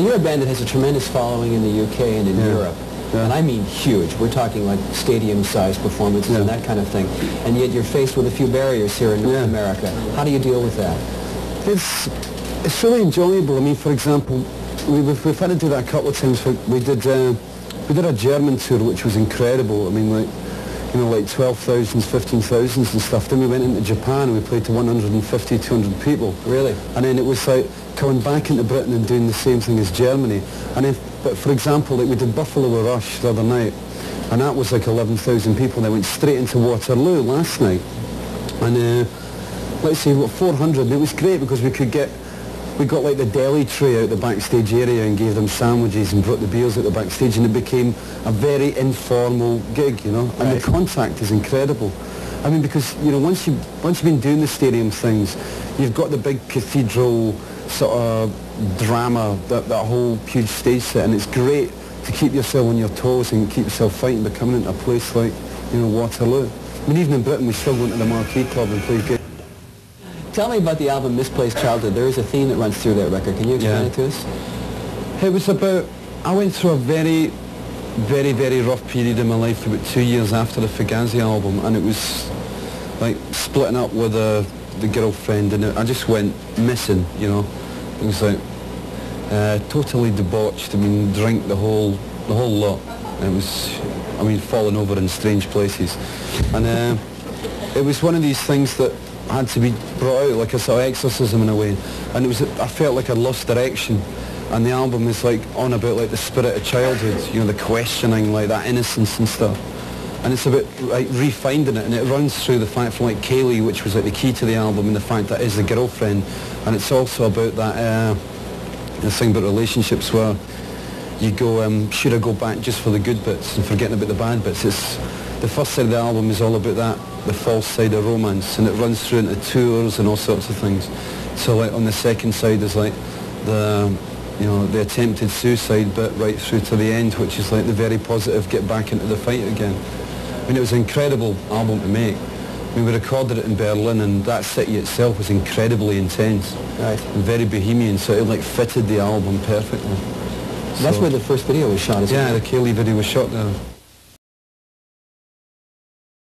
you're a band that has a tremendous following in the UK and in Europe. Yeah. And I mean huge. We're talking like stadium-sized performances and that kind of thing. And yet you're faced with a few barriers here in North America. How do you deal with that? It's really enjoyable. I mean, for example, we've had to do that a couple of times. We did a German tour, which was incredible. I mean, like 12,000s, 15,000s and stuff. Then we went into Japan and we played to 150, 200 people. Really? And then it was like coming back into Britain and doing the same thing as Germany. And then, but for example, like we did Buffalo Rush the other night, and that was like 11,000 people. They went straight into Waterloo last night. And let's say, 400. And it was great because we got like the deli tray out the backstage area and gave them sandwiches and brought the beers out the backstage, and it became a very informal gig, you know. And the contact is incredible. I mean, because, you know, once you've been doing the stadium things, you've got the big cathedral sort of drama, that whole huge stage set, and it's great to keep yourself on your toes and keep yourself fighting, but coming into a place like, you know, Waterloo. I mean, even in Britain, we still go into the Marquee Club and play gigs. Tell me about the album Misplaced Childhood. There is a theme that runs through that record. Can you explain it to us? It was about, I went through a very, very, very rough period in my life about 2 years after the Fugazi album, and it was like splitting up with the girlfriend, and I just went missing, you know. It was like totally debauched. I mean, drink the whole lot. It was, I mean, falling over in strange places. And it was one of these things that had to be brought out, like a sort of exorcism in a way. And it was, I felt like I'd lost direction. And the album is like on about like the spirit of childhood, you know, the questioning, like that innocence and stuff. And it's about like refinding it, and it runs through the fact from like Kaylee, which was like the key to the album, and the fact that is the girlfriend. And it's also about that the thing about relationships where you go, should I go back just for the good bits and forgetting about the bad bits? It's, the first side of the album is all about that, the false side of romance, and it runs through into tours and all sorts of things. So like on the second side is like the, you know, the attempted suicide bit right through to the end, which is like the very positive, get back into the fight again. I mean, it was an incredible album to make. I mean, we recorded it in Berlin, and that city itself was incredibly intense. Right. And very bohemian, so it like fitted the album perfectly. That's where the first video was shot, isn't it? Yeah, the Kaylee video was shot there.